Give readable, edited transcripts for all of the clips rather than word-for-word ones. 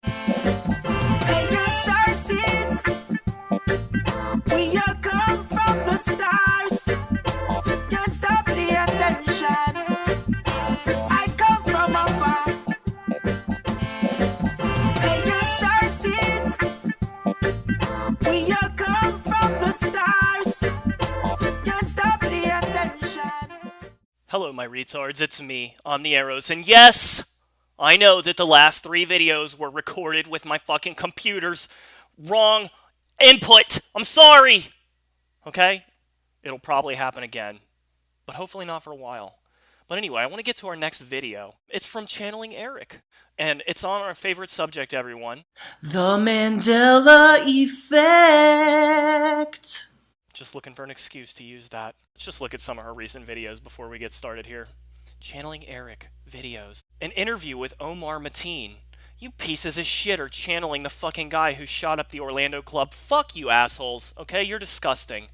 Hey, your star seeds. We all come from the stars. Can't stop the ascension. I come from afar. Hey, your star seeds. We all come from the stars. Can't stop the ascension. Hello, my retards, it's me, Omni-Eros, and yes, I know that the last 3 videos were recorded with my fucking computer's wrong input. I'm sorry! Okay? It'll probably happen again, but hopefully not for a while. But anyway, I want to get to our next video. It's from Channeling Erik, and it's on our favorite subject, everyone. The Mandela Effect. Just looking for an excuse to use that. Let's just look at some of her recent videos before we get started here. Channeling Erik videos. An interview with Omar Mateen. You pieces of shit are channeling the fucking guy who shot up the Orlando club. Fuck you assholes, okay? You're disgusting.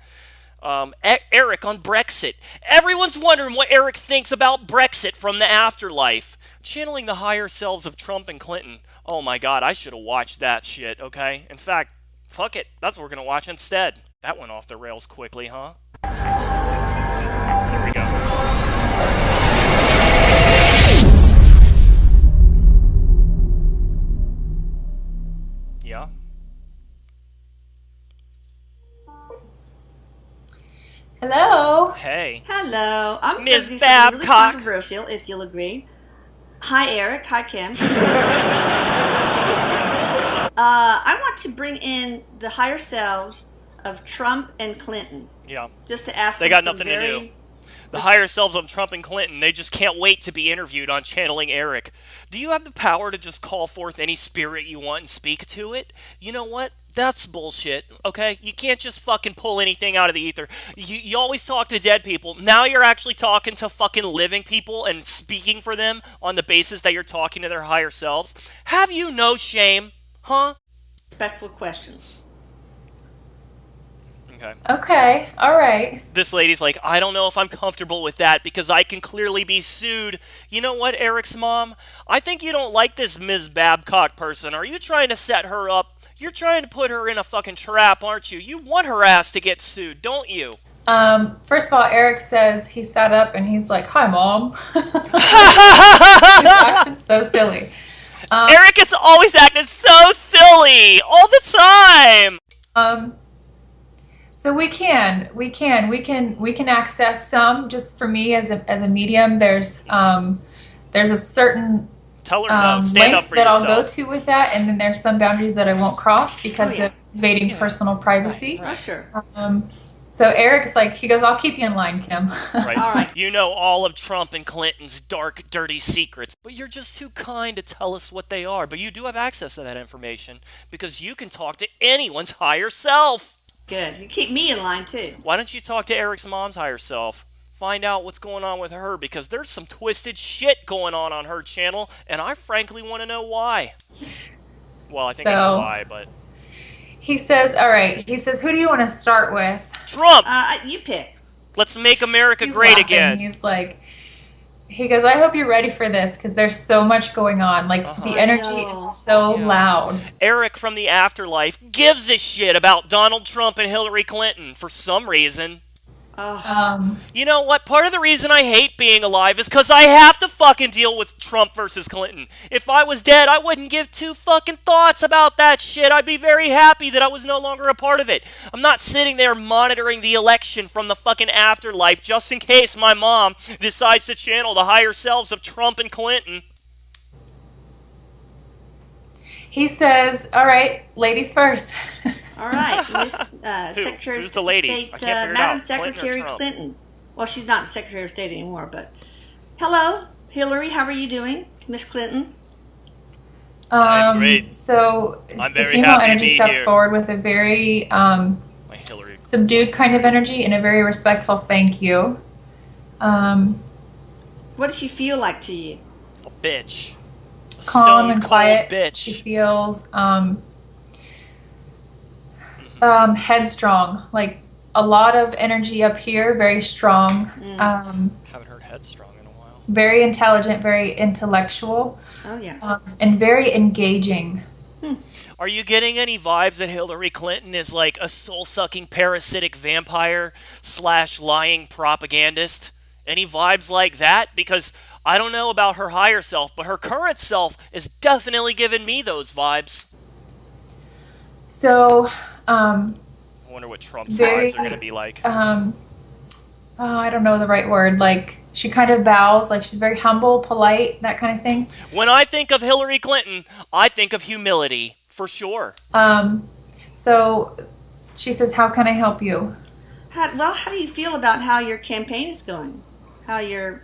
Erik on Brexit. Everyone's wondering what Erik thinks about Brexit from the afterlife. Channeling the higher selves of Trump and Clinton. Oh my god, I should have watched that shit, okay? In fact, fuck it. That's what we're gonna watch instead. That went off the rails quickly, huh? Here we go. Yeah? Hello. Hey. Hello. I'm going to Ms. do something really Babcock. controversial, if you'll agree. Hi, Erik. Hi, Kim. I want to bring in the higher selves of Trump and Clinton. Yeah. Just to ask They them got some nothing to very... do. The higher selves of Trump and Clinton, they just can't wait to be interviewed on Channeling Erik. Do you have the power to just call forth any spirit you want and speak to it? You know what? That's bullshit, okay? You can't just fucking pull anything out of the ether. You always talk to dead people. Now you're actually talking to fucking living people and speaking for them on the basis that you're talking to their higher selves. Have you no shame? Huh? Respectful questions. Okay. Okay. All right. This lady's like, I don't know if I'm comfortable with that because I can clearly be sued. You know what, Erik's mom? I think you don't like this Ms. Babcock person. Are you trying to set her up? You're trying to put her in a fucking trap, aren't you? You want her ass to get sued, don't you? First of all, Erik says he sat up and he's like, "Hi, Mom." He's acting so silly. Erik is always acting so silly all the time. So we can access some. Just for me as a medium, there's a certain Tell her no. Stand up length for that yourself. I'll go to with that, and then there's some boundaries that I won't cross because of invading personal privacy. Oh, sure. So Eric's like, he goes, "I'll keep you in line, Kim." Right. All right. You know all of Trump and Clinton's dark, dirty secrets, but you're just too kind to tell us what they are. But you do have access to that information because you can talk to anyone's higher self. Good. You keep me in line, too. Why don't you talk to Erik's mom's higher self? Find out what's going on with her because there's some twisted shit going on her channel, and I frankly want to know why. Well, I think I know why, but... He says, all right, he says, who do you want to start with? Trump! You pick. Let's make America He's great laughing. again. He's like, he goes, I hope you're ready for this because there's so much going on. Like, the energy is so loud. Erik from the afterlife gives a shit about Donald Trump and Hillary Clinton for some reason. You know what? Part of the reason I hate being alive is because I have to fucking deal with Trump versus Clinton. If I was dead, I wouldn't give 2 fucking thoughts about that shit. I'd be very happy that I was no longer a part of it. I'm not sitting there monitoring the election from the fucking afterlife just in case my mom decides to channel the higher selves of Trump and Clinton. He says, all right, ladies first. All right. Miss, Secretary Who's the lady? State, I can't figure it Madam out. Clinton or Secretary Trump? Clinton. Well, she's not Secretary of State anymore, but... Hello, Hillary. How are you doing, Miss Clinton? I'm great. So I'm the very female happy to energy be steps here. forward with a very My Hillary. subdued kind of energy and a very respectful thank you. What does she feel like to you? A bitch. A Calm stone and cold quiet. bitch. She feels headstrong, like a lot of energy up here, very strong, Haven't heard headstrong in a while. very intelligent, very intellectual, Oh, yeah. and very engaging. Are you getting any vibes that Hillary Clinton is like a soul-sucking parasitic vampire / lying propagandist? Any vibes like that? Because I don't know about her higher self, but her current self is definitely giving me those vibes. So, I wonder what Trump's vibes are going to be like. I don't know the right word. Like, she kind of bows, like she's very humble, polite, that kind of thing. When I think of Hillary Clinton, I think of humility, for sure. So she says, how can I help you? How do you feel about how your campaign is going? How your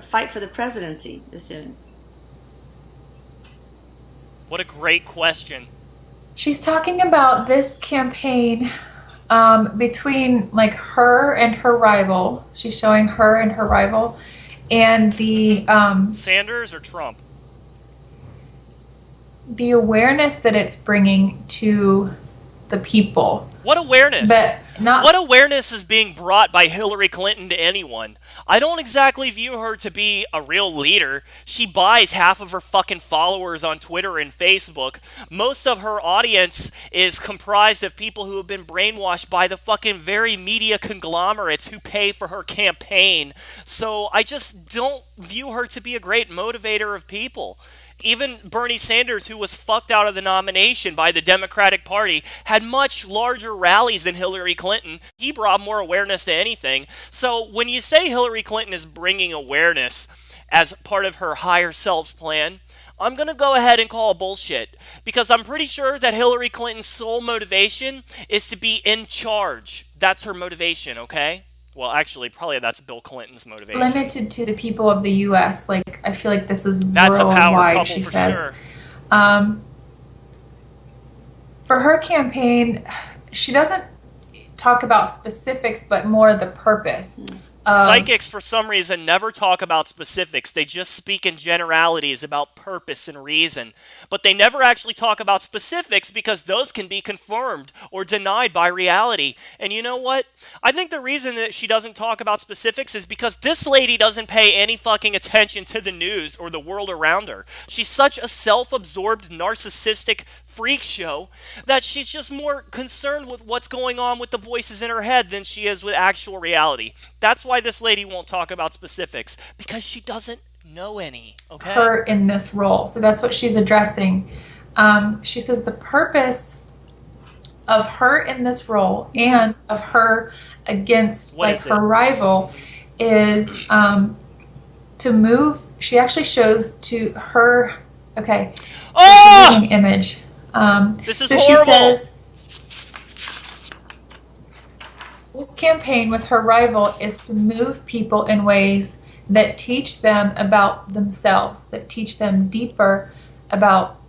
fight for the presidency is doing? What a great question. She's talking about this campaign between like her and her rival. She's showing her and her rival, and the Sanders or Trump? The awareness that it's bringing to the people. What awareness? But not what awareness is being brought by Hillary Clinton to anyone? I don't exactly view her to be a real leader. She buys half of her fucking followers on Twitter and Facebook. Most of her audience is comprised of people who have been brainwashed by the fucking very media conglomerates who pay for her campaign. So I just don't view her to be a great motivator of people. Even Bernie Sanders, who was fucked out of the nomination by the Democratic Party, had much larger rallies than Hillary Clinton. He brought more awareness to anything. So when you say Hillary Clinton is bringing awareness as part of her higher self's plan, I'm going to go ahead and call bullshit, because I'm pretty sure that Hillary Clinton's sole motivation is to be in charge. That's her motivation, okay? Well, actually, probably that's Bill Clinton's motivation. limited to the people of the U.S. Like, I feel like this is That's a power worldwide, couple she for says. sure. For her campaign, she doesn't talk about specifics, but more the purpose. Psychics, for some reason, never talk about specifics. They just speak in generalities about purpose and reason. But they never actually talk about specifics, because those can be confirmed or denied by reality. And you know what? I think the reason that she doesn't talk about specifics is because this lady doesn't pay any fucking attention to the news or the world around her. She's such a self-absorbed, narcissistic freak show that she's just more concerned with what's going on with the voices in her head than she is with actual reality. That's why this lady won't talk about specifics, because she doesn't know any, okay? Her in this role. So that's what she's addressing. She says the purpose of her in this role and of her against her rival is to move. She actually shows to her, okay, image. This is so horrible. She says, this campaign with her rival is to move people in ways that teach them about themselves, that teach them deeper about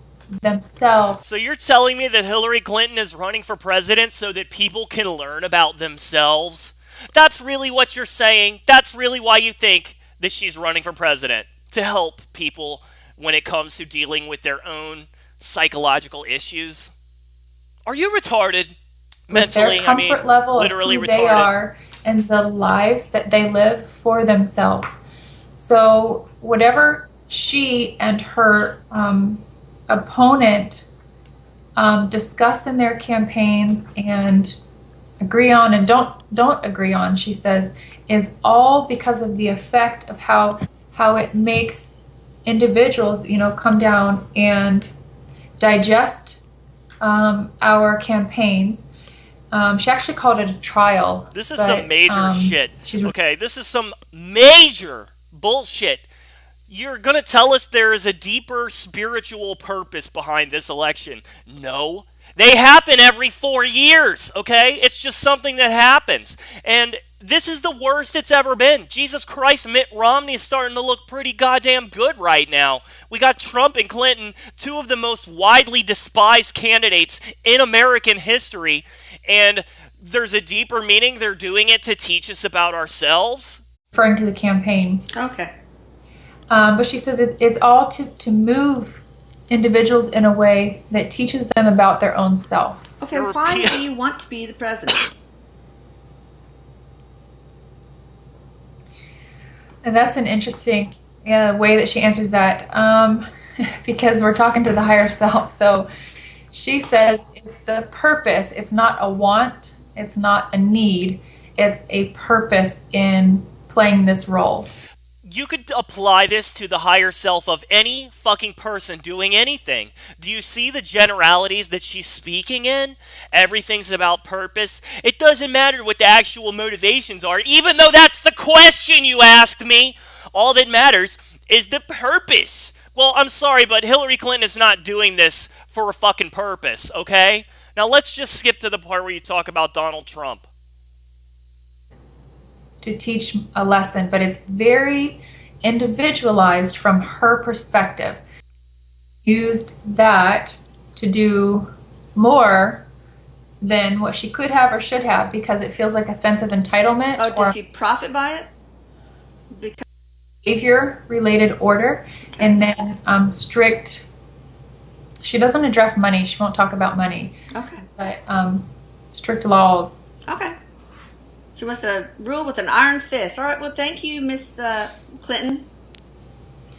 themselves. So you're telling me that Hillary Clinton is running for president so that people can learn about themselves? That's really what you're saying? That's really why you think that she's running for president? To help people when it comes to dealing with their own psychological issues? Are you retarded? Mentally, their comfort level literally of who retarded. They are and the lives that they live for themselves. So whatever she and her opponent discuss in their campaigns and agree on and don't agree on, she says, is all because of the effect of how it makes individuals, come down and digest our campaigns. She actually called it a trial. This is some major shit. Okay, this is some major bullshit. You're going to tell us there is a deeper spiritual purpose behind this election. No. They happen every 4 years, okay? It's just something that happens. And this is the worst it's ever been. Jesus Christ, Mitt Romney's starting to look pretty goddamn good right now. We got Trump and Clinton, two of the most widely despised candidates in American history. And there's a deeper meaning. They're doing it to teach us about ourselves. Referring to the campaign. Okay. But she says it's all to move individuals in a way that teaches them about their own self. Okay, why do you want to be the president? And that's an interesting way that she answers that. because we're talking to the higher self. So she says it's the purpose. It's not a want. It's not a need. It's a purpose in playing this role. You could apply this to the higher self of any fucking person doing anything. Do you see the generalities that she's speaking in? Everything's about purpose. It doesn't matter what the actual motivations are, even though that's the question you asked me. All that matters is the purpose. Well, I'm sorry, but Hillary Clinton is not doing this for a fucking purpose, okay? Now let's just skip to the part where you talk about Donald Trump. To teach a lesson, but it's very individualized from her perspective. Used that to do more than what she could have or should have because it feels like a sense of entitlement. Oh, does she profit by it? Because behavior-related order, and then strict. She doesn't address money. She won't talk about money. Okay. But strict laws. Okay. She wants to rule with an iron fist. All right. Well, thank you, Miss Clinton.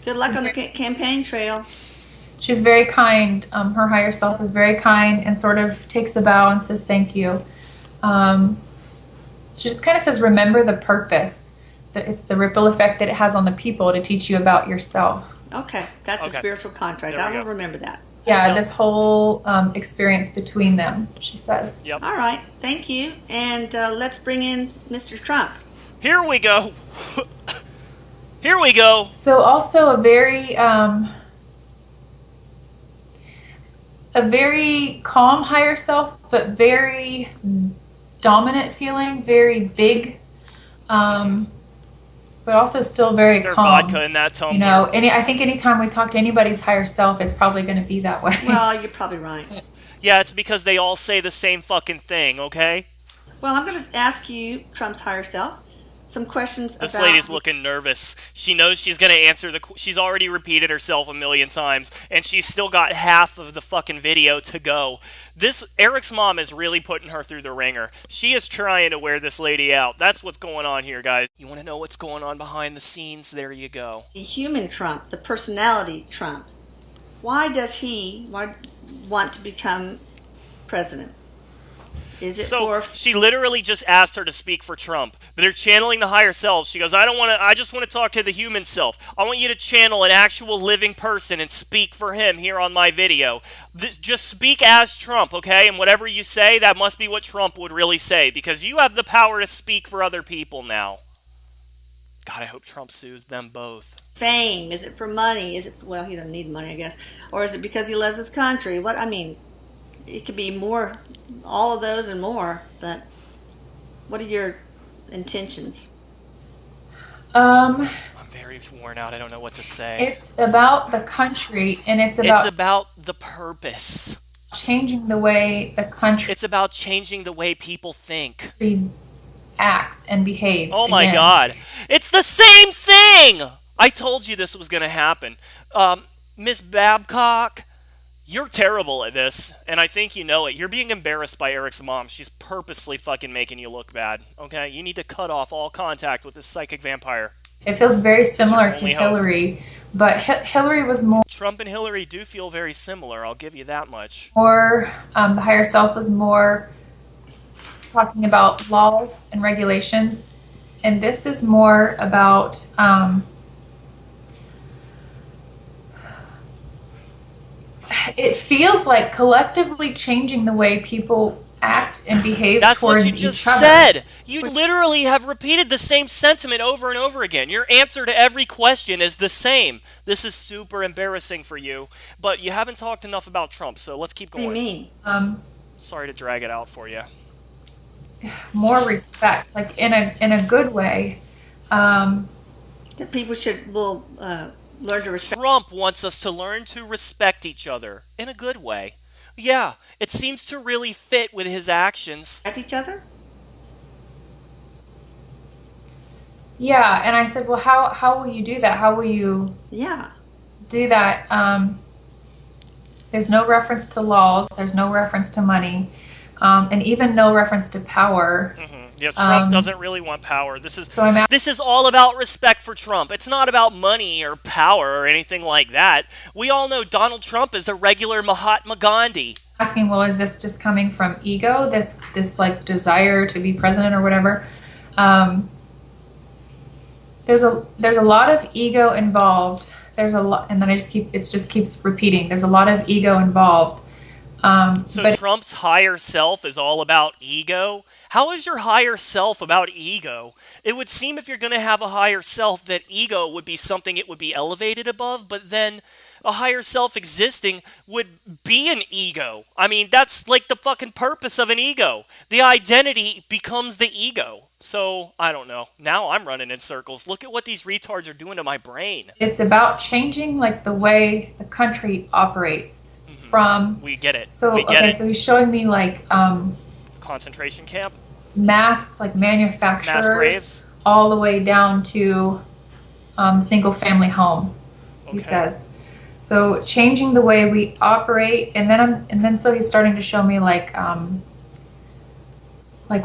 Good luck on the campaign trail. She's very kind. Her higher self is very kind and sort of takes a bow and says thank you. She just kind of says, remember the purpose. It's the ripple effect that it has on the people to teach you about yourself. Okay. That's a spiritual contract. I will remember that. Yeah, this whole experience between them, she says. Yep. All right. Thank you. And let's bring in Mr. Trump. Here we go. Here we go. So also a very calm higher self, but very dominant feeling, very big, but also still very calm. Vodka in that tone. You know, I think anytime we talk to anybody's higher self, it's probably going to be that way. Well, you're probably right. Yeah, it's because they all say the same fucking thing, okay? Well, I'm going to ask you, Trump's higher self, some questions This lady's looking nervous. She knows she's going to answer she's already repeated herself a million times, and she's still got half of the fucking video to go. Eric's mom is really putting her through the ringer. She is trying to wear this lady out. That's what's going on here, guys. You want to know what's going on behind the scenes? There you go. The human Trump, the personality Trump. Why does he want to become president? Is it she literally just asked her to speak for Trump. They're channeling the higher self. She goes, I just want to talk to the human self. I want you to channel an actual living person and speak for him here on my video. Just speak as Trump, okay? And whatever you say, that must be what Trump would really say, because you have the power to speak for other people now. God, I hope Trump sues them both. Fame? Is it for money? Well, he doesn't need money, I guess. Or is it because he loves his country? It could be more, all of those and more, but what are your intentions? I'm very worn out. I don't know what to say. It's about the country, and it's about the purpose. Changing the way the country... It's about changing the way people think. Acts and behaves. Oh my God. It's the same thing! I told you this was going to happen. Miss Babcock... You're terrible at this, and I think you know it. You're being embarrassed by Eric's mom. She's purposely fucking making you look bad, okay? You need to cut off all contact with this psychic vampire. It feels very similar to Hillary, but Hillary was more... Trump and Hillary do feel very similar, I'll give you that much. The higher self was more talking about laws and regulations, and this is more about... it feels like collectively changing the way people act and behave towards each other. That's what you just said. You literally have repeated the same sentiment over and over again. Your answer to every question is the same. This is super embarrassing for you, but you haven't talked enough about Trump, so let's keep going. What do you mean? Sorry to drag it out for you. More respect, like in a good way. That people will learn to respect. Trump wants us to learn to respect each other in a good way. Yeah, it seems to really fit with his actions. Respect each other? Yeah, and I said, well, how will you do that? How will you do that? There's no reference to laws. There's no reference to money. And even no reference to power. Yeah, Trump doesn't really want power. So this is all about respect for Trump. It's not about money or power or anything like that. We all know Donald Trump is a regular Mahatma Gandhi. asking, well, is this just coming from ego? This like desire to be president or whatever? There's a lot of ego involved. There's a lot, and then it just keeps repeating. There's a lot of ego involved. So Trump's higher self is all about ego? How is your higher self about ego? It would seem if you're going to have a higher self that ego would be something it would be elevated above, but then a higher self existing would be an ego. I mean, that's like the fucking purpose of an ego. The identity becomes the ego. So, I don't know. Now I'm running in circles. Look at what these retards are doing to my brain. It's about changing like the way the country operates. From we get it. So we get okay, it. so he's showing me like concentration camp, mass like manufacturers, mass graves, all the way down to single family home. Okay. He says. So changing the way we operate, and then so he's starting to show me like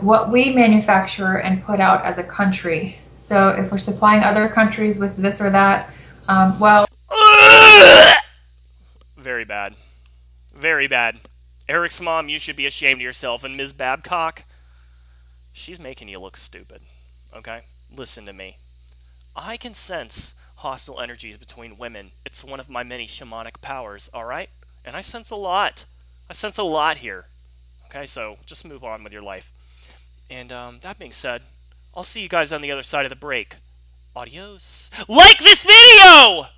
what we manufacture and put out as a country. So if we're supplying other countries with this or that, well, very bad. Very bad. Eric's mom, you should be ashamed of yourself. And Ms. Babcock, she's making you look stupid. Okay? Listen to me. I can sense hostile energies between women. It's one of my many shamanic powers, alright? And I sense a lot. I sense a lot here. Okay, so just move on with your life. And that being said, I'll see you guys on the other side of the break. Adios. Like this video!